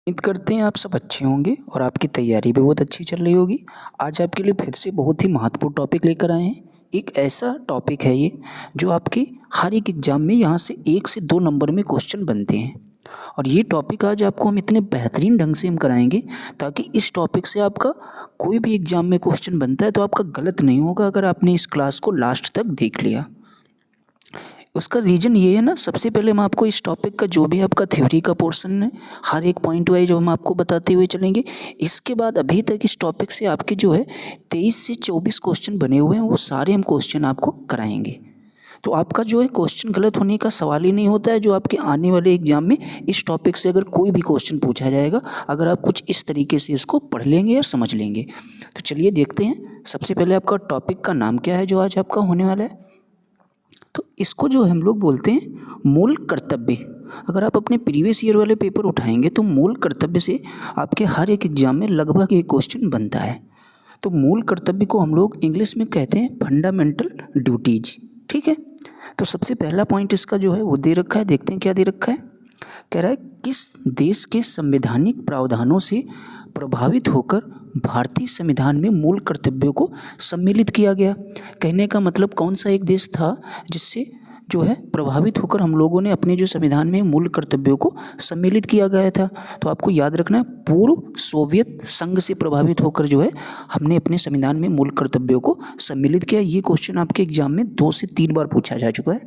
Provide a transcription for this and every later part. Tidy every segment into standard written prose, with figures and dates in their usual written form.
उम्मीद करते हैं आप सब अच्छे होंगे और आपकी तैयारी भी बहुत अच्छी चल रही होगी। आज आपके लिए फिर से बहुत ही महत्वपूर्ण टॉपिक लेकर आए हैं। एक ऐसा टॉपिक है ये जो आपके हर एक एग्ज़ाम में यहाँ से 1 से 2 नंबर में क्वेश्चन बनते हैं। और ये टॉपिक आज आपको हम इतने बेहतरीन ढंग से हम कराएंगे ताकि इस टॉपिक से आपका कोई भी एग्ज़ाम में क्वेश्चन बनता है तो आपका गलत नहीं होगा अगर आपने इस क्लास को लास्ट तक देख लिया। उसका रीज़न ये है ना, सबसे पहले हम आपको इस टॉपिक का जो भी आपका थ्योरी का पोर्शन है हर एक पॉइंट वाइज हम आपको बताते हुए चलेंगे। इसके बाद अभी तक इस टॉपिक से आपके जो है 23 से 24 क्वेश्चन बने हुए हैं, वो सारे हम क्वेश्चन आपको कराएंगे। तो आपका जो है क्वेश्चन गलत होने का सवाल ही नहीं होता है। जो आपके आने वाले एग्जाम में इस टॉपिक से अगर कोई भी क्वेश्चन पूछा जाएगा, अगर आप कुछ इस तरीके से इसको पढ़ लेंगे या समझ लेंगे। तो चलिए देखते हैं। सबसे पहले आपका टॉपिक का नाम क्या है जो आज आपका होने वाला है। तो इसको जो हम लोग बोलते हैं मूल कर्तव्य। अगर आप अपने प्रीवियस ईयर वाले पेपर उठाएंगे तो मूल कर्तव्य से आपके हर एक एग्जाम में लगभग एक क्वेश्चन बनता है। तो मूल कर्तव्य को हम लोग इंग्लिश में कहते हैं फंडामेंटल ड्यूटीज। ठीक है। तो सबसे पहला पॉइंट इसका जो है वो दे रखा है, देखते हैं क्या दे रखा है। कह रहा है किस देश के संवैधानिक प्रावधानों से प्रभावित होकर भारतीय संविधान में मूल कर्तव्यों को सम्मिलित किया गया। कहने का मतलब कौन सा एक देश था जिससे जो है प्रभावित होकर हम लोगों ने अपने जो संविधान में मूल कर्तव्यों को सम्मिलित किया गया था। तो आपको याद रखना है पूर्व सोवियत संघ से प्रभावित होकर जो है हमने अपने संविधान में मूल कर्तव्यों को सम्मिलित किया। ये क्वेश्चन आपके एग्जाम में 2 से 3 बार पूछा जा चुका है।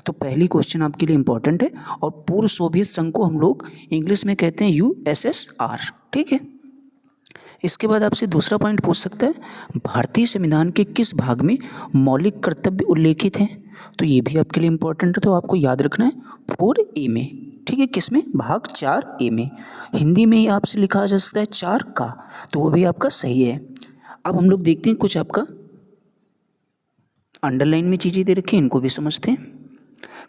तो पहली क्वेश्चन आपके लिए इंपॉर्टेंट है। और पूर्व सोवियत संघ को हम लोग इंग्लिश में कहते हैं USSR। ठीक है। इसके बाद आपसे दूसरा पॉइंट पूछ सकता है भारतीय संविधान के किस भाग में मौलिक कर्तव्य उल्लेखित हैं। तो ये भी आपके लिए इंपॉर्टेंट है। तो आपको याद रखना है 4A में। ठीक है। किस में? भाग 4A में। हिंदी में ही आपसे लिखा जा सकता है 4 का, तो वो भी आपका सही है। अब हम लोग देखते हैं कुछ आपका अंडरलाइन में चीज़ें दे रखी हैं, इनको भी समझते हैं।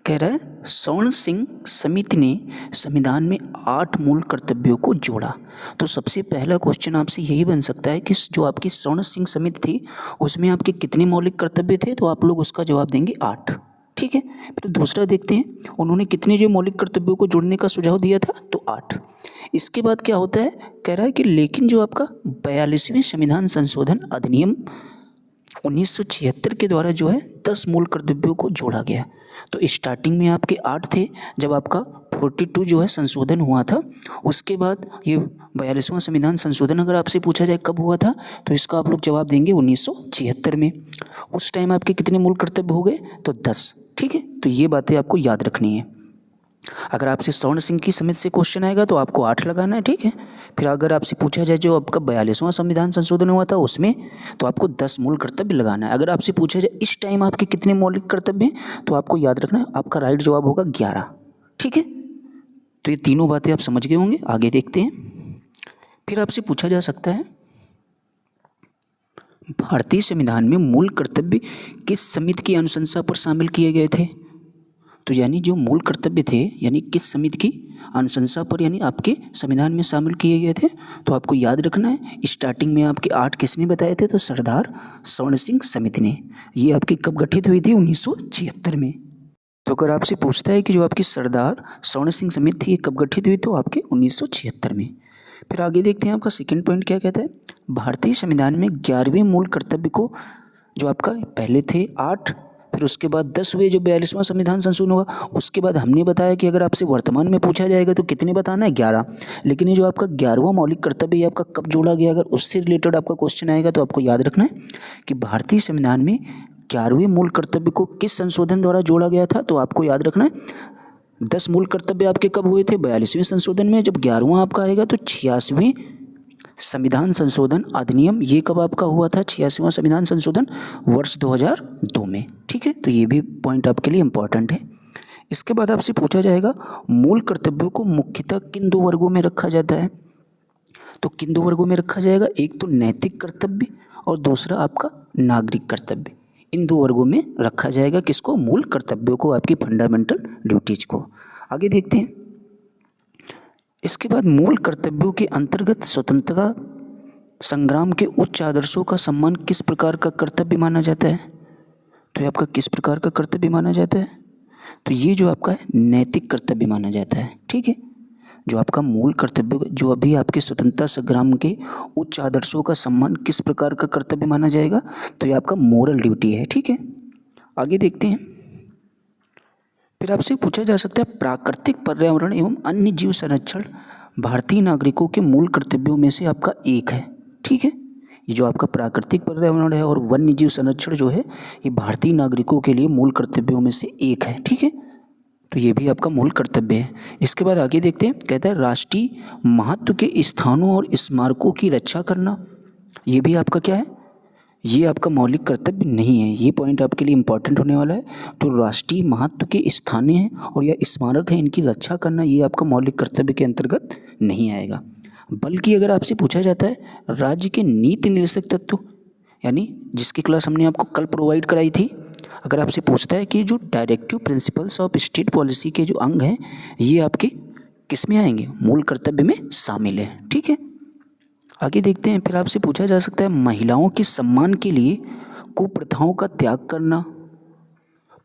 कह रहा है स्वर्ण सिंह समिति ने संविधान में 8 मूल कर्तव्यों को जोड़ा। तो सबसे पहला क्वेश्चन आपसे यही बन सकता है कि जो आपकी स्वर्ण सिंह समिति थी उसमें आपके कितने मौलिक कर्तव्य थे। तो आप लोग उसका जवाब देंगे 8। ठीक है। फिर दूसरा देखते हैं उन्होंने कितने जो मौलिक कर्तव्यों को जोड़ने का सुझाव दिया था, तो 8। इसके बाद क्या होता है, कह रहा है कि लेकिन जो आपका 42वें संविधान संशोधन अधिनियम 1976 के द्वारा जो है 10 मूल कर्तव्यों को जोड़ा गया। तो स्टार्टिंग में आपके 8 थे, जब आपका 42 जो है संशोधन हुआ था उसके बाद ये 42वां संविधान संशोधन अगर आपसे पूछा जाए कब हुआ था, तो इसका आप लोग जवाब देंगे 1976 में। उस टाइम आपके कितने मूल कर्तव्य हो गए, तो 10। ठीक है। तो ये बातें आपको याद रखनी है। अगर आपसे स्वर्ण सिंह की समिति से क्वेश्चन आएगा तो आपको 8 लगाना है। ठीक है। फिर अगर आपसे पूछा जाए जो आपका 42वां संविधान संशोधन हुआ था उसमें, तो आपको 10 मूल कर्तव्य लगाना है। अगर आपसे पूछा जाए इस टाइम आपके कितने मौलिक कर्तव्य हैं, तो आपको याद रखना है आपका राइट जवाब होगा 11। ठीक है। तो ये तीनों बातें आप समझ गए होंगे। आगे देखते हैं। फिर आपसे पूछा जा सकता है भारतीय संविधान में मूल कर्तव्य किस समिति की अनुशंसा पर शामिल किए गए थे। तो यानी जो मूल कर्तव्य थे यानी किस समिति की अनुशंसा पर यानी आपके संविधान में शामिल किए गए थे। तो आपको याद रखना है स्टार्टिंग में आपके 8 किसने बताए थे, तो सरदार स्वर्ण सिंह समिति ने। ये आपकी कब गठित हुई थी, 1976 में। तो अगर आपसे पूछता है कि जो आपकी सरदार स्वर्ण सिंह समिति थी ये कब गठित हुई, तो आपके 1976 में। फिर आगे देखते हैं आपका सेकेंड पॉइंट क्या कहता है। भारतीय संविधान में 11वें मूल कर्तव्य को जो आपका पहले थे 8, फिर उसके बाद 10 हुए जो 42वां संविधान संशोधन हुआ। उसके बाद हमने बताया कि अगर आपसे वर्तमान में पूछा जाएगा तो कितने बताना है, 11। लेकिन ये जो आपका 11वां मौलिक कर्तव्य ये आपका कब जोड़ा गया, अगर उससे रिलेटेड आपका क्वेश्चन आएगा तो आपको याद रखना है कि भारतीय संविधान में 11वें मूल कर्तव्य को किस संशोधन द्वारा जोड़ा गया था। तो आपको याद रखना है 10 मूल कर्तव्य आपके कब हुए थे, 42वें संशोधन में। जब 11वां आपका आएगा तो 86वें संविधान संशोधन अधिनियम ये कब आपका हुआ था, 86वां संविधान संशोधन वर्ष 2002 में। ठीक है। तो ये भी पॉइंट आपके लिए इंपॉर्टेंट है। इसके बाद आपसे पूछा जाएगा मूल कर्तव्यों को मुख्यतः किन 2 वर्गों में रखा जाता है। तो किन 2 वर्गों में रखा जाएगा, एक तो नैतिक कर्तव्य और दूसरा आपका नागरिक कर्तव्य। इन 2 वर्गों में रखा जाएगा किसको, मूल कर्तव्यों को, आपकी फंडामेंटल ड्यूटीज को। आगे देखते हैं। इसके बाद मूल कर्तव्यों के अंतर्गत स्वतंत्रता संग्राम के उच्च आदर्शों का सम्मान किस प्रकार का कर्तव्य माना जाता है। तो ये आपका किस प्रकार का कर्तव्य माना जाता है, तो ये जो आपका है नैतिक कर्तव्य माना जाता है। ठीक है। जो आपका मूल कर्तव्य, जो अभी आपके स्वतंत्रता संग्राम के उच्च आदर्शों का सम्मान किस प्रकार का कर्तव्य माना जाएगा, तो ये आपका मोरल ड्यूटी है। ठीक है, आगे देखते हैं। फिर आपसे पूछा जा सकता है प्राकृतिक पर्यावरण एवं अन्य जीव संरक्षण भारतीय नागरिकों के मूल कर्तव्यों में से आपका एक है। ठीक है, ये जो आपका प्राकृतिक पर्यावरण है और वन्य जीव संरक्षण जो है, ये भारतीय नागरिकों के लिए मूल कर्तव्यों में से एक है। ठीक है, तो ये भी आपका मूल कर्तव्य है। इसके बाद आगे देखते हैं, कहता है राष्ट्रीय महत्व के स्थानों और स्मारकों की रक्षा करना, ये भी आपका क्या है, ये आपका मौलिक कर्तव्य नहीं है। ये पॉइंट आपके लिए इंपॉर्टेंट होने वाला है। तो राष्ट्रीय महत्व के स्थान हैं और या स्मारक हैं, इनकी रक्षा करना ये आपका मौलिक कर्तव्य के अंतर्गत नहीं आएगा। बल्कि अगर आपसे पूछा जाता है राज्य के नीति निर्देशक तत्व, यानी जिसकी क्लास हमने आपको कल प्रोवाइड कराई थी, अगर आपसे पूछता है कि जो directive principles of state policy के जो अंग हैं, ये आपके किस में आएंगे, मूल कर्तव्य में शामिल है। ठीक है, आगे देखते हैं। फिर आपसे पूछा जा सकता है महिलाओं के सम्मान के लिए कुप्रथाओं का त्याग करना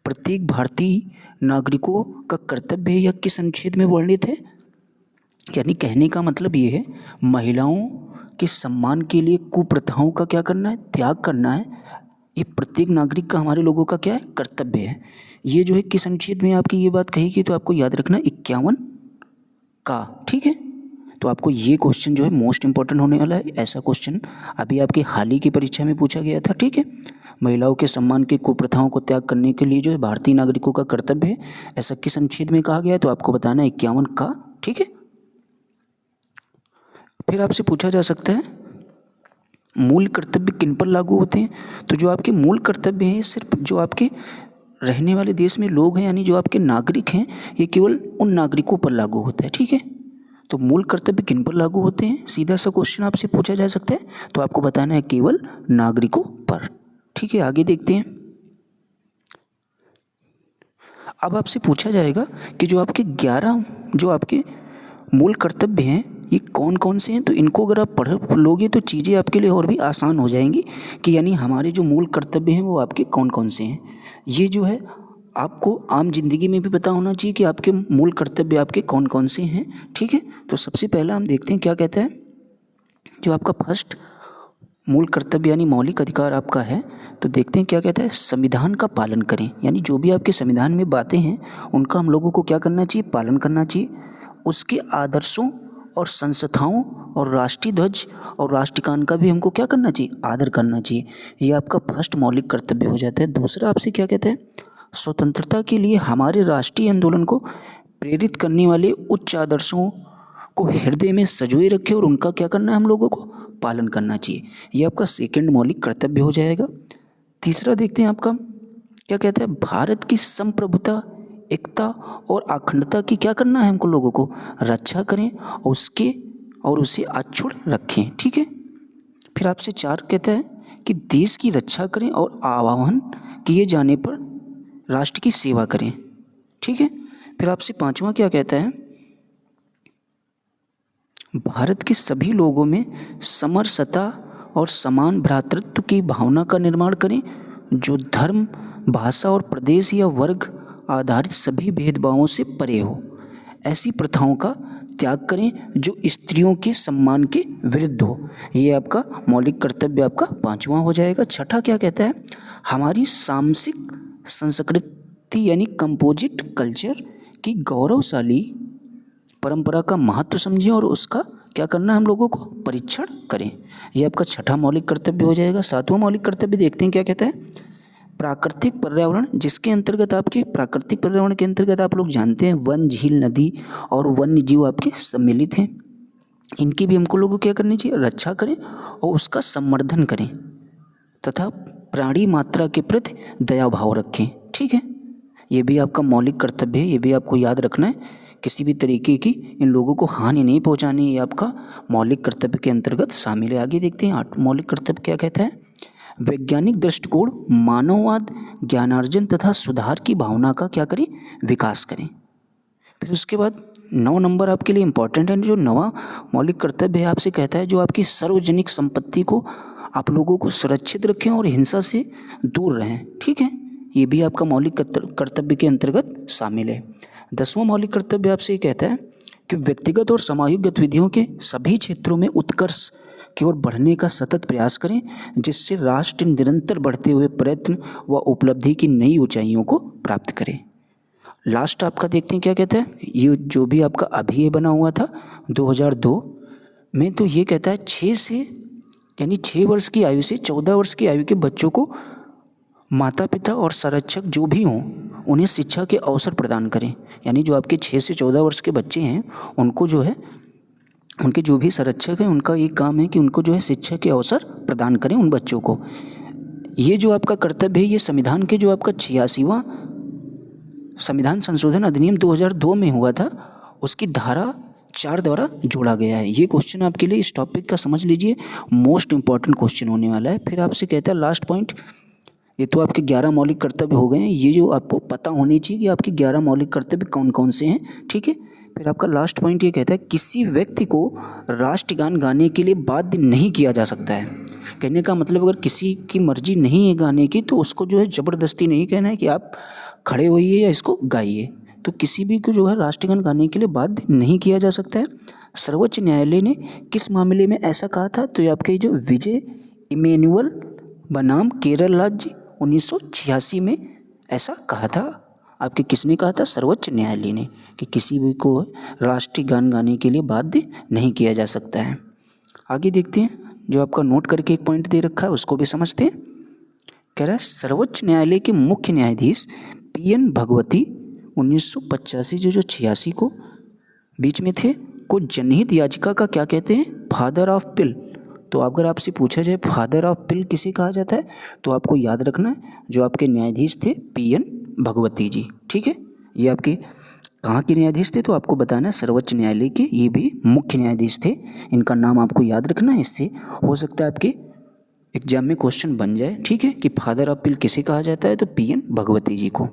प्रत्येक भारतीय नागरिकों का कर्तव्य है या किस अनुच्छेद में वर्णित है। यानी कहने का मतलब ये है महिलाओं के सम्मान के लिए कुप्रथाओं का क्या करना है, त्याग करना है। ये प्रत्येक नागरिक का, हमारे लोगों का क्या है, कर्तव्य है। ये जो है किस अनुच्छेद में आपकी ये बात कही गई, तो आपको याद रखना 51 का। ठीक है, तो आपको ये क्वेश्चन जो है मोस्ट इंपॉर्टेंट होने वाला है। ऐसा क्वेश्चन अभी आपके हाल ही की परीक्षा में पूछा गया था। ठीक है, महिलाओं के सम्मान के कुप्रथाओं को त्याग करने के लिए जो है भारतीय नागरिकों का कर्तव्य है, ऐसा किस अनुच्छेद में कहा गया है, तो आपको बताना है 51 का। ठीक है, फिर आपसे पूछा जा सकता है मूल कर्तव्य किन पर लागू होते हैं। तो जो आपके मूल कर्तव्य हैं सिर्फ जो आपके रहने वाले देश में लोग हैं, यानी जो आपके नागरिक हैं, ये केवल उन नागरिकों पर लागू होता है। ठीक है, तो मूल कर्तव्य किन पर लागू होते हैं, सीधा सा क्वेश्चन आपसे पूछा जा सकता है, तो आपको बताना है केवल नागरिकों पर। ठीक है, आगे देखते हैं। अब आपसे पूछा जाएगा कि जो आपके 11 जो आपके मूल कर्तव्य हैं, ये कौन कौन से हैं। तो इनको अगर आप पढ़ लोगे तो चीज़ें आपके लिए और भी आसान हो जाएंगी कि यानी हमारे जो मूल कर्तव्य हैं वो आपके कौन कौन से हैं। ये जो है आपको आम जिंदगी में भी पता होना चाहिए कि आपके मूल कर्तव्य आपके कौन कौन से हैं। ठीक है, तो सबसे पहला हम देखते हैं क्या कहता है। जो आपका फर्स्ट मूल कर्तव्य यानी मौलिक अधिकार आपका है, तो देखते हैं क्या कहता है, संविधान का पालन करें। यानी जो भी आपके संविधान में बातें हैं उनका हम लोगों को क्या करना चाहिए, पालन करना चाहिए। उसके आदर्शों और संस्थाओं और राष्ट्रीय ध्वज और राष्ट्रगान का भी हमको क्या करना चाहिए, आदर करना चाहिए। ये आपका फर्स्ट मौलिक कर्तव्य हो जाता है। दूसरा आपसे क्या कहता है, स्वतंत्रता के लिए हमारे राष्ट्रीय आंदोलन को प्रेरित करने वाले उच्च आदर्शों को हृदय में संजोए रखे और उनका क्या करना है, हम लोगों को पालन करना चाहिए। ये आपका सेकंड मौलिक कर्तव्य हो जाएगा। तीसरा देखते हैं आपका क्या कहता है, भारत की संप्रभुता, एकता और अखंडता की क्या करना है, हमको लोगों को रक्षा करें और उसे अक्षुण्ण रखें। ठीक है, फिर आपसे 4 कहता है कि देश की रक्षा करें और आह्वान किए जाने पर राष्ट्र की सेवा करें। ठीक है, फिर आपसे 5वां क्या कहता है, भारत के सभी लोगों में समरसता और समान भ्रातृत्व की भावना का निर्माण करें, जो धर्म, भाषा और प्रदेश या वर्ग आधारित सभी भेदभावों से परे हो। ऐसी प्रथाओं का त्याग करें जो स्त्रियों के सम्मान के विरुद्ध हो। ये आपका मौलिक कर्तव्य आपका 5वां हो जाएगा। छठा क्या कहता है, हमारी सामसिक संस्कृति यानी कंपोजिट कल्चर की गौरवशाली परंपरा का महत्व समझें और उसका क्या करना है, हम लोगों को परीक्षण करें। यह आपका छठा मौलिक कर्तव्य हो जाएगा। 7वां मौलिक कर्तव्य देखते हैं क्या कहता है, प्राकृतिक पर्यावरण, जिसके अंतर्गत आपके प्राकृतिक पर्यावरण के अंतर्गत आप लोग जानते हैं वन, झील, नदी और वन्य जीव आपके सम्मिलित हैं। इनकी भी हमको लोगों को क्या करनी चाहिए, रक्षा करें और उसका संवर्धन करें तथा प्राणी मात्रा के प्रति दया भाव रखें। ठीक है, ये भी आपका मौलिक कर्तव्य है, ये भी आपको याद रखना है। किसी भी तरीके की इन लोगों को हानि नहीं पहुंचानी, ये आपका मौलिक कर्तव्य के अंतर्गत शामिल है। आगे देखते हैं 8 मौलिक कर्तव्य क्या कहता है, वैज्ञानिक दृष्टिकोण, मानववाद, ज्ञानार्जन तथा सुधार की भावना का क्या करें, विकास करें। फिर उसके बाद 9 नंबर आपके लिए इंपॉर्टेंट है। जो 9वां मौलिक कर्तव्य है आपसे कहता है, जो आपकी सार्वजनिक संपत्ति को आप लोगों को सुरक्षित रखें और हिंसा से दूर रहें। ठीक है, ये भी आपका मौलिक कर्तव्य के अंतर्गत शामिल है। 10वां मौलिक कर्तव्य आपसे कहता है कि व्यक्तिगत और सामूहिक गतिविधियों के सभी क्षेत्रों में उत्कर्ष की ओर बढ़ने का सतत प्रयास करें, जिससे राष्ट्र निरंतर बढ़ते हुए प्रयत्न व उपलब्धि की नई ऊंचाइयों को प्राप्त करे। लास्ट आपका देखते हैं क्या कहता है, ये जो भी आपका अभी ये बना हुआ था 2002 में, तो ये कहता है 6 वर्ष की आयु से 14 वर्ष की आयु के बच्चों को माता पिता और संरक्षक जो भी हों उन्हें शिक्षा के अवसर प्रदान करें। यानी जो आपके 6 से 14 वर्ष के बच्चे हैं उनको जो है, उनके जो भी संरक्षक हैं उनका एक काम है कि उनको जो है शिक्षा के अवसर प्रदान करें उन बच्चों को। ये जो आपका कर्तव्य है ये संविधान के जो आपका 86वां संविधान संशोधन अधिनियम 2002 में हुआ था उसकी धारा 4 द्वारा जोड़ा गया है। ये क्वेश्चन आपके लिए इस टॉपिक का समझ लीजिए, मोस्ट इंपॉर्टेंट क्वेश्चन होने वाला है। फिर आपसे कहता है लास्ट पॉइंट, ये तो आपके 11 मौलिक कर्तव्य हो गए हैं, ये जो आपको पता होनी चाहिए कि आपके 11 मौलिक कर्तव्य कौन कौन से हैं, ठीक है। फिर आपका लास्ट पॉइंट ये कहता है किसी व्यक्ति को राष्ट्रगान गाने के लिए बाध्य नहीं किया जा सकता है। कहने का मतलब अगर किसी की मर्जी नहीं है गाने की तो उसको जो है ज़बरदस्ती नहीं कहना है कि आप खड़े होइए या इसको गाइए, तो किसी भी को जो है राष्ट्रगान गाने के लिए बाध्य नहीं किया जा सकता है। सर्वोच्च न्यायालय ने किस मामले में ऐसा कहा था, तो ये आपके जो विजय इमैनुअल बनाम केरल राज्य 1986 में ऐसा कहा था। आपके किसने कहा था, सर्वोच्च न्यायालय ने, कि किसी भी को राष्ट्रीय गान गाने के लिए बाध्य नहीं किया जा सकता है। आगे देखते हैं, जो आपका नोट करके एक पॉइंट दे रखा है उसको भी समझते हैं। कह रहा है सर्वोच्च न्यायालय के मुख्य न्यायाधीश PN भगवती 1985 जो 86 को बीच में थे को जनहित याचिका का क्या कहते हैं, फादर ऑफ पिल। तो अगर आपसे पूछा जाए फादर ऑफ पिल किसे कहा जाता है तो आपको याद रखना है जो आपके न्यायाधीश थे PN भगवती जी, ठीक है। ये आपके कहाँ के न्यायाधीश थे तो आपको बताना है सर्वोच्च न्यायालय के, ये भी मुख्य न्यायाधीश थे। इनका नाम आपको याद रखना है, इससे हो सकता है आपके एग्जाम में क्वेश्चन बन जाए, ठीक है, कि फादर ऑफ पिल किसे कहा जाता है तो PN भगवती जी को।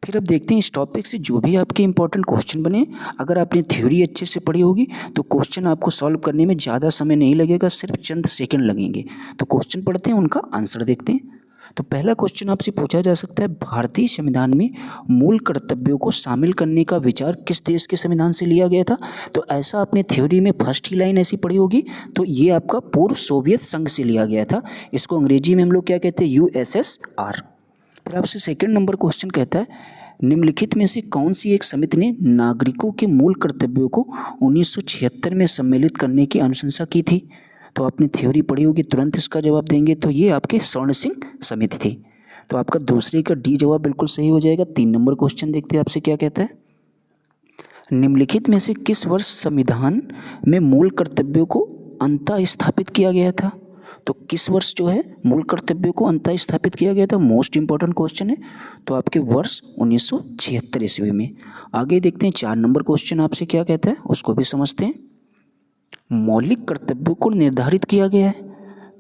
फिर अब देखते हैं इस टॉपिक से जो भी आपके इंपॉर्टेंट क्वेश्चन बने, अगर आपने थ्योरी अच्छे से पढ़ी होगी तो क्वेश्चन आपको सॉल्व करने में ज़्यादा समय नहीं लगेगा, सिर्फ चंद सेकंड लगेंगे। तो क्वेश्चन पढ़ते हैं, उनका आंसर देखते हैं। तो पहला क्वेश्चन आपसे पूछा जा सकता है, भारतीय संविधान में मूल कर्तव्यों को शामिल करने का विचार किस देश के संविधान से लिया गया था। तो ऐसा आपने थ्योरी में फर्स्ट ही लाइन ऐसी पढ़ी होगी, तो ये आपका पूर्व सोवियत संघ से लिया गया था। इसको अंग्रेजी में हम लोग क्या कहते हैं, USSR। फिर आपसे सेकंड नंबर क्वेश्चन कहता है, निम्नलिखित में से कौन सी एक समिति ने नागरिकों के मूल कर्तव्यों को 1976 में सम्मिलित करने की अनुशंसा की थी। तो आपने थ्योरी पढ़ी होगी, तुरंत इसका जवाब देंगे तो ये आपके स्वर्ण सिंह समिति थी। तो आपका दूसरे का डी जवाब बिल्कुल सही हो जाएगा। 3 नंबर क्वेश्चन देखते हैं आपसे क्या कहता है, निम्नलिखित में से किस वर्ष संविधान में मूल कर्तव्यों को अंततः स्थापित किया गया था। तो किस वर्ष जो है मूल कर्तव्यों को अंततः स्थापित किया गया था, मोस्ट इंपॉर्टेंट क्वेश्चन है। तो आपके वर्ष 1976 ईस्वी में। आगे देखते हैं 4 नंबर क्वेश्चन आपसे क्या कहता है उसको भी समझते हैं। मौलिक कर्तव्यों को निर्धारित किया गया है,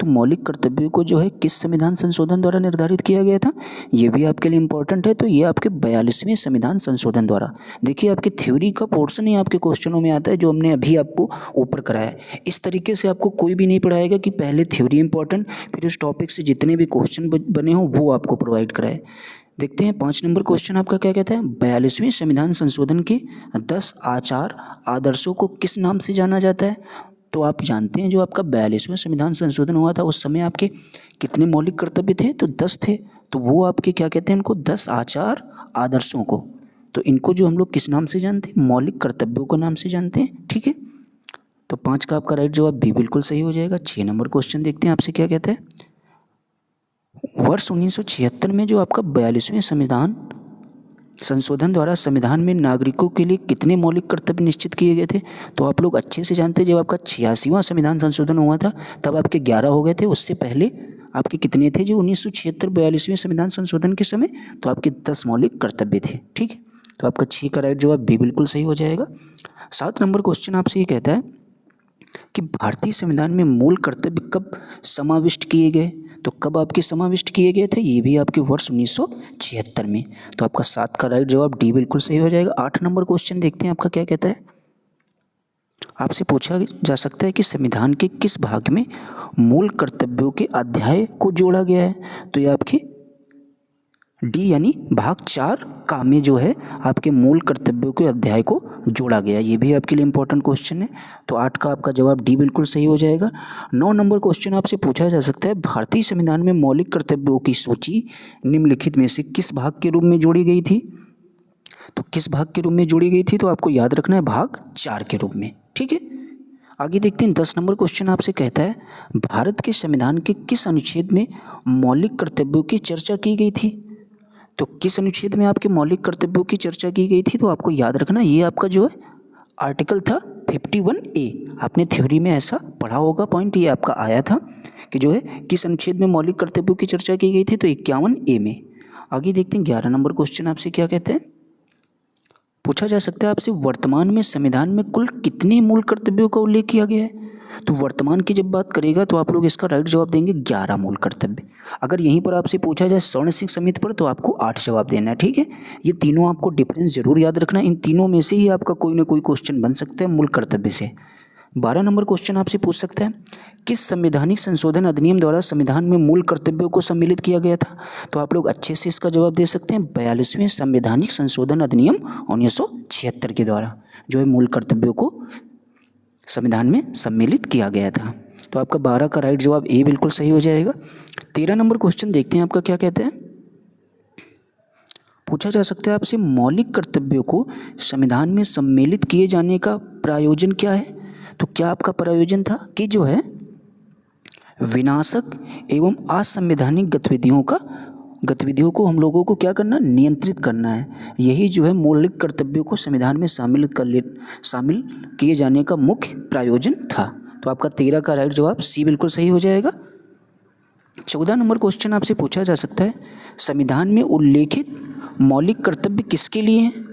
तो मौलिक कर्तव्यों को जो है किस संविधान संशोधन द्वारा निर्धारित किया गया था, ये भी आपके लिए इंपॉर्टेंट है। तो ये आपके 42वें संविधान संशोधन द्वारा। देखिए आपके थ्योरी का पोर्शन ही आपके क्वेश्चनों में आता है जो हमने अभी आपको ऊपर कराया है। इस तरीके से आपको कोई भी नहीं पढ़ाएगा कि पहले थ्योरी इंपॉर्टेंट फिर उस टॉपिक से जितने भी क्वेश्चन बने हों वो आपको प्रोवाइड कराए। देखते हैं 5 नंबर क्वेश्चन आपका क्या कहता है, 42वें संविधान संशोधन के 10 आचार आदर्शों को किस नाम से जाना जाता है। तो आप जानते हैं जो आपका 42वां संविधान संशोधन हुआ था उस समय आपके कितने मौलिक कर्तव्य थे, तो 10 थे। तो वो आपके क्या कहते हैं, उनको 10 आचार आदर्शों को, तो इनको जो हम लोग किस नाम से जानते हैं, मौलिक कर्तव्यों को नाम से जानते हैं, ठीक है। तो 5 का आपका राइट जवाब भी बिल्कुल सही हो जाएगा। 6 नंबर क्वेश्चन देखते हैं आपसे क्या कहता है, वर्ष 1976 में जो आपका 42वें संविधान संशोधन द्वारा संविधान में नागरिकों के लिए कितने मौलिक कर्तव्य निश्चित किए गए थे। तो आप लोग अच्छे से जानते हैं जब आपका 86वां संविधान संशोधन हुआ था तब आपके 11 हो गए थे, उससे पहले आपके कितने थे जो 1976 42वें संविधान संशोधन के समय, तो आपके 10 मौलिक कर्तव्य थे, ठीक है। तो आपका 6 का राइट जवाब भी बिल्कुल सही हो जाएगा। 7 नंबर क्वेश्चन आपसे ये कहता है कि भारतीय संविधान में मूल कर्तव्य कब समाविष्ट किए गए। तो कब आपके समाविष्ट किए गए थे, ये भी आपके वर्ष 1976 में। तो आपका 7 का राइट जवाब डी बिल्कुल सही हो जाएगा। 8 नंबर क्वेश्चन देखते हैं आपका क्या कहता है, आपसे पूछा जा सकता है कि संविधान के किस भाग में मूल कर्तव्यों के अध्याय को जोड़ा गया है। तो ये आपके डी यानी भाग 4 का में जो है आपके मूल कर्तव्यों के अध्याय को जोड़ा गया। ये भी आपके लिए इंपॉर्टेंट क्वेश्चन है। तो 8 का आपका जवाब डी बिल्कुल सही हो जाएगा। 9 नंबर क्वेश्चन आपसे पूछा जा सकता है, भारतीय संविधान में मौलिक कर्तव्यों की सूची निम्नलिखित में से किस भाग के रूप में जोड़ी गई थी? तो किस भाग के रूप में जोड़ी गई थी? तो आपको याद रखना है भाग 4 के रूप में। ठीक है, आगे देखते हैं। 10 नंबर क्वेश्चन आपसे कहता है, भारत के संविधान के किस अनुच्छेद में मौलिक कर्तव्यों की चर्चा की गई थी? तो किस अनुच्छेद में आपके मौलिक कर्तव्यों की चर्चा की गई थी? तो आपको याद रखना ये आपका जो है आर्टिकल था 51A। आपने थ्योरी में ऐसा पढ़ा होगा, पॉइंट ये आपका आया था कि जो है किस अनुच्छेद में मौलिक कर्तव्यों की चर्चा की गई थी, तो 51A में। आगे देखते हैं 11 नंबर क्वेश्चन आपसे क्या कहते हैं, पूछा जा सकता है आपसे, वर्तमान में संविधान में कुल कितने मूल कर्तव्यों का उल्लेख किया गया है? तो वर्तमान की जब बात करेगा तो आप लोग इसका राइट जवाब देंगे 11 मूल कर्तव्य। अगर यहीं पर आपसे पूछा जाए स्वर्ण सिंह समिति पर तो आपको 8 जवाब देना है। ठीक है, ये तीनों आपको डिफरेंस जरूर याद रखना है। इन तीनों में से ही आपका कोई ना कोई क्वेश्चन बन सकता है मूल कर्तव्य से। 12 नंबर क्वेश्चन आपसे पूछ सकता है, किस संवैधानिक संशोधन अधिनियम द्वारा संविधान में मूल कर्तव्यों को सम्मिलित किया गया था? तो आप लोग अच्छे से इसका जवाब दे सकते हैं, 42वें संवैधानिक संशोधन अधिनियम 1976 के द्वारा जो है मूल कर्तव्यों को संविधान में सम्मिलित किया गया था। तो आपका 12 का राइट जवाब ए बिल्कुल सही हो जाएगा। 13 नंबर क्वेश्चन देखते हैं आपका क्या कहते हैं, पूछा जा सकता है आपसे, मौलिक कर्तव्यों को संविधान में सम्मिलित किए जाने का प्रयोजन क्या है? तो क्या आपका प्रयोजन था कि जो है विनाशक एवं असंवैधानिक गतिविधियों को हम लोगों को क्या करना, नियंत्रित करना है। यही जो है मौलिक कर्तव्यों को संविधान में शामिल किए जाने का मुख्य प्रयोजन था। तो आपका 13 का राइट जवाब सी बिल्कुल सही हो जाएगा। 14 नंबर क्वेश्चन आपसे पूछा जा सकता है, संविधान में उल्लेखित मौलिक कर्तव्य किसके लिए हैं?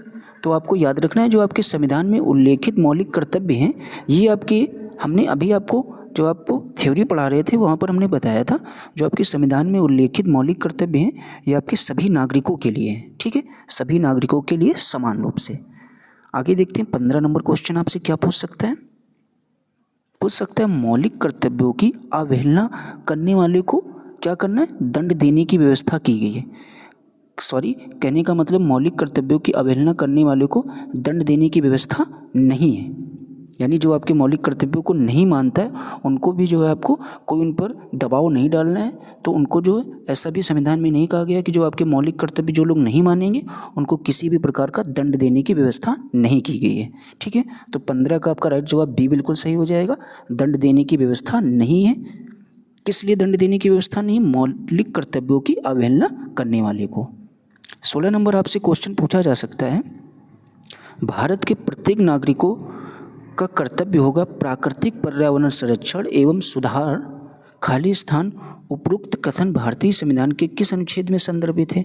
तो आपको याद रखना है जो आपके संविधान में उल्लेखित मौलिक कर्तव्य हैं ये आपके, हमने अभी आपको जो आपको थ्योरी पढ़ा रहे थे वहाँ पर हमने बताया था, जो आपके संविधान में उल्लेखित मौलिक कर्तव्य हैं ये आपके सभी नागरिकों के लिए हैं। ठीक है, सभी नागरिकों के लिए समान रूप से। आगे देखते हैं 15 नंबर क्वेश्चन आपसे क्या पूछ सकता है, पूछ सकता है मौलिक कर्तव्यों की अवहेलना करने वाले को क्या करना है, दंड देने की व्यवस्था की गई है। सॉरी, कहने का मतलब मौलिक कर्तव्यों की अवहेलना करने वाले को दंड देने की व्यवस्था नहीं है। यानी जो आपके मौलिक कर्तव्यों को नहीं मानता है उनको भी जो है आपको कोई उन पर दबाव नहीं डालना है। तो उनको जो है ऐसा भी संविधान में नहीं कहा गया कि जो आपके मौलिक कर्तव्य जो लोग नहीं मानेंगे उनको किसी भी प्रकार का दंड देने की व्यवस्था नहीं की गई है। ठीक है, तो 15 का आपका राइट जवाब बी बिल्कुल सही हो जाएगा, दंड देने की व्यवस्था नहीं है। किस लिए दंड देने की व्यवस्था नहीं? मौलिक कर्तव्यों की अवहेलना करने वाले को। 16 नंबर आपसे क्वेश्चन पूछा जा सकता है, भारत के प्रत्येक नागरिकों का कर्तव्य होगा प्राकृतिक पर्यावरण संरक्षण एवं सुधार, खाली स्थान उपरोक्त कथन भारतीय संविधान के किस अनुच्छेद में संदर्भित है?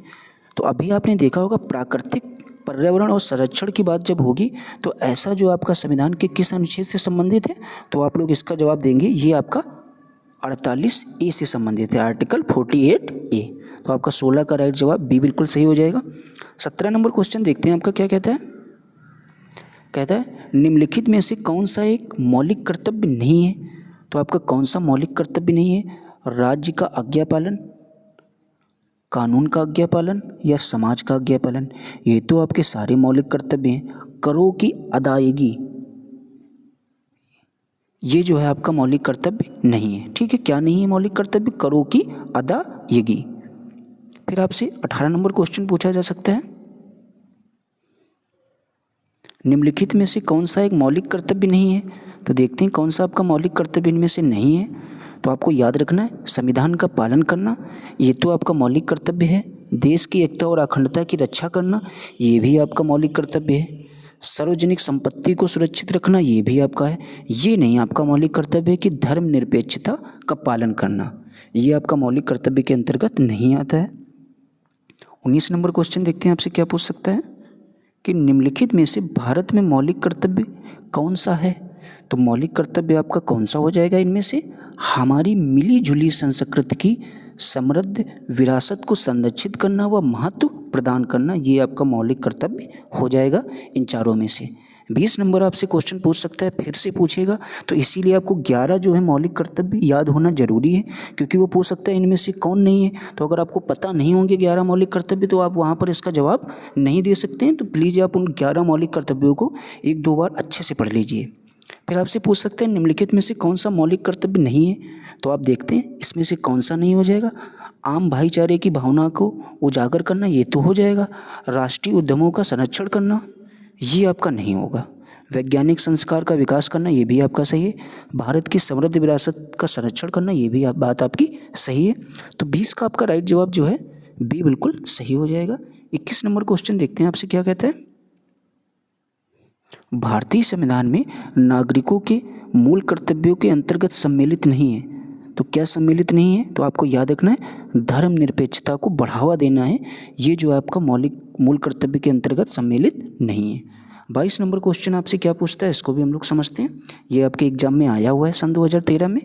तो अभी आपने देखा होगा प्राकृतिक पर्यावरण और संरक्षण की बात जब होगी तो ऐसा जो आपका संविधान के किस अनुच्छेद से संबंधित है? तो आप लोग इसका जवाब देंगे ये आपका 48A से संबंधित है, आर्टिकल 48A। तो आपका 16 का राइट जवाब बी बिल्कुल सही हो जाएगा। 17 नंबर क्वेश्चन देखते हैं आपका क्या कहता है, कहता है निम्नलिखित में से कौन सा एक मौलिक कर्तव्य नहीं है? तो आपका कौन सा मौलिक कर्तव्य नहीं है? राज्य का आज्ञा पालन, कानून का आज्ञा पालन या समाज का आज्ञा पालन? ये तो आपके सारे मौलिक कर्तव्य हैं। करों की अदायगी ये जो है आपका मौलिक कर्तव्य नहीं है। ठीक है, क्या नहीं है मौलिक कर्तव्य? करों की अदायगी। फिर आपसे 18 नंबर क्वेश्चन पूछा जा सकता है, निम्नलिखित में से कौन सा एक मौलिक कर्तव्य नहीं है? तो देखते हैं कौन सा आपका मौलिक कर्तव्य इनमें से नहीं है। तो आपको याद रखना है संविधान का पालन करना, ये तो आपका मौलिक कर्तव्य है। देश की एकता और अखंडता की रक्षा करना, ये भी आपका मौलिक कर्तव्य है। सार्वजनिक संपत्ति को सुरक्षित रखना, ये भी आपका है। ये नहीं आपका मौलिक कर्तव्य है कि धर्मनिरपेक्षता का पालन करना, ये आपका मौलिक कर्तव्य के अंतर्गत नहीं आता है। 19 नंबर क्वेश्चन देखते हैं आपसे क्या पूछ सकता है कि निम्नलिखित में से भारत में मौलिक कर्तव्य कौन सा है? तो मौलिक कर्तव्य आपका कौन सा हो जाएगा इनमें से? हमारी मिली जुली संस्कृति की समृद्ध विरासत को संरक्षित करना व महत्व प्रदान करना, ये आपका मौलिक कर्तव्य हो जाएगा इन चारों में से। 20 नंबर आपसे क्वेश्चन पूछ सकता है, फिर से पूछेगा। तो इसीलिए आपको 11 जो है मौलिक कर्तव्य याद होना जरूरी है, क्योंकि वो पूछ सकता है इनमें से कौन नहीं है। तो अगर आपको पता नहीं होंगे 11 मौलिक कर्तव्य तो आप वहाँ पर इसका जवाब नहीं दे सकते हैं। तो प्लीज़ आप उन 11 मौलिक कर्तव्यों को 1-2 बार अच्छे से पढ़ लीजिए। फिर आपसे पूछ सकते हैं निम्नलिखित में से कौन सा मौलिक कर्तव्य नहीं है। तो आप देखते हैं इसमें से कौन सा नहीं हो जाएगा। आम भाईचारे की भावना को उजागर करना, ये तो हो जाएगा। राष्ट्रीय उद्यमों का संरक्षण करना, ये आपका नहीं होगा। वैज्ञानिक संस्कार का विकास करना, ये भी आपका सही है। भारत की समृद्ध विरासत का संरक्षण करना, ये भी बात आपकी सही है। तो 20 का आपका राइट जवाब जो है बी बिल्कुल सही हो जाएगा। 21 नंबर क्वेश्चन देखते हैं आपसे क्या कहता है। भारतीय संविधान में नागरिकों के मूल कर्तव्यों के अंतर्गत सम्मिलित नहीं है। तो क्या सम्मिलित नहीं है? तो आपको याद रखना है धर्मनिरपेक्षता को बढ़ावा देना है, ये जो आपका मौलिक मूल कर्तव्य के अंतर्गत सम्मिलित नहीं है। 22 नंबर क्वेश्चन आपसे क्या पूछता है, इसको भी हम लोग समझते हैं। ये आपके एग्जाम में आया हुआ है सन 2013 में।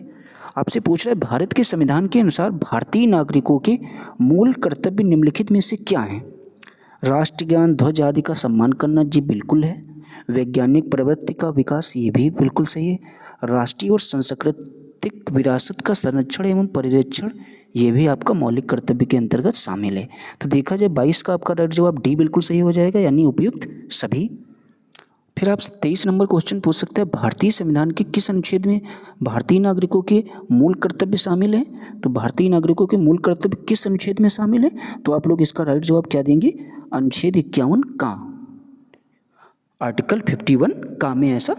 आपसे पूछ रहा है भारत के संविधान के अनुसार भारतीय नागरिकों के मूल कर्तव्य निम्नलिखित में से क्या हैं। राष्ट्रज्ञान, ध्वज आदि का सम्मान करना, जी बिल्कुल है। वैज्ञानिक प्रवृत्ति का विकास, ये भी बिल्कुल सही है। राष्ट्रीय और सांस्कृतिक विरासत का संरक्षण एवं परिरक्षण, ये भी आपका मौलिक कर्तव्य के अंतर्गत शामिल है। तो देखा जाए 22 का आपका राइट जवाब डी बिल्कुल सही हो जाएगा, यानी उपयुक्त सभी। फिर आप 23 नंबर क्वेश्चन पूछ सकते हैं भारतीय संविधान के किस अनुच्छेद में भारतीय नागरिकों के मूल कर्तव्य शामिल हैं। तो भारतीय नागरिकों के मूल कर्तव्य किस अनुच्छेद में शामिल है? तो आप लोग इसका राइट जवाब क्या देंगे, अनुच्छेद 51 का, आर्टिकल 51 का में ऐसा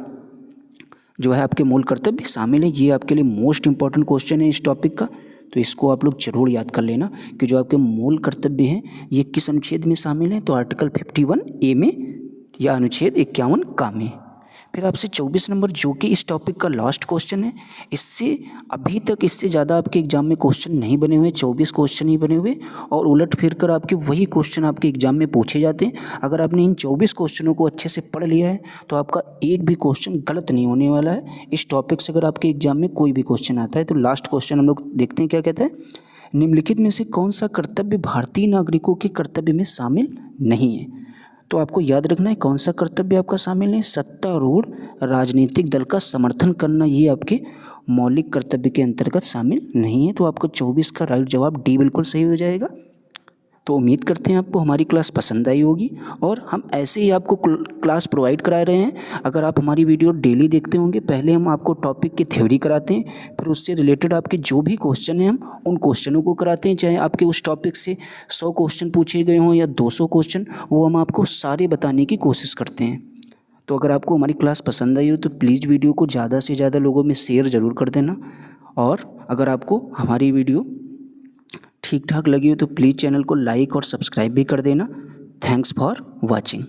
जो है आपके मूल कर्तव्य शामिल है। ये आपके लिए मोस्ट इंपॉर्टेंट क्वेश्चन है इस टॉपिक का, तो इसको आप लोग जरूर याद कर लेना कि जो आपके मूल कर्तव्य हैं ये किस अनुच्छेद में शामिल हैं। तो आर्टिकल 51 ए में या अनुच्छेद 51 का में। फिर आपसे 24 नंबर जो कि इस टॉपिक का लास्ट क्वेश्चन है, इससे अभी तक इससे ज़्यादा आपके एग्जाम में क्वेश्चन नहीं बने हुए, 24 क्वेश्चन ही बने हुए और उलट फिर कर आपके वही क्वेश्चन आपके एग्जाम में पूछे जाते हैं। अगर आपने इन 24 क्वेश्चनों को अच्छे से पढ़ लिया है तो आपका एक भी क्वेश्चन गलत नहीं होने वाला है। इस टॉपिक से अगर आपके एग्जाम में कोई भी क्वेश्चन आता है तो लास्ट क्वेश्चन हम लोग देखते हैं क्या कहता है। निम्नलिखित में से कौन सा कर्तव्य भारतीय नागरिकों के कर्तव्य में शामिल नहीं है। तो आपको याद रखना है कौन सा कर्तव्य आपका शामिल है। सत्तारूढ़ राजनीतिक दल का समर्थन करना, ये आपके मौलिक कर्तव्य के अंतर्गत शामिल नहीं है। तो आपको 24 का राइट जवाब डी बिल्कुल सही हो जाएगा। तो उम्मीद करते हैं आपको हमारी क्लास पसंद आई होगी और हम ऐसे ही आपको क्लास प्रोवाइड करा रहे हैं। अगर आप हमारी वीडियो डेली देखते होंगे, पहले हम आपको टॉपिक की थ्योरी कराते हैं, फिर उससे रिलेटेड आपके जो भी क्वेश्चन हैं हम उन क्वेश्चनों को कराते हैं। चाहे आपके उस टॉपिक से 100 क्वेश्चन पूछे गए हों या 200 क्वेश्चन, वो हम आपको सारे बताने की कोशिश करते हैं। तो अगर आपको हमारी क्लास पसंद आई हो तो प्लीज़ वीडियो को ज़्यादा से ज़्यादा लोगों में शेयर ज़रूर कर देना। और अगर आपको हमारी वीडियो ठीक ठाक लगी हो तो प्लीज़ चैनल को लाइक और सब्सक्राइब भी कर देना। Thanks for watching.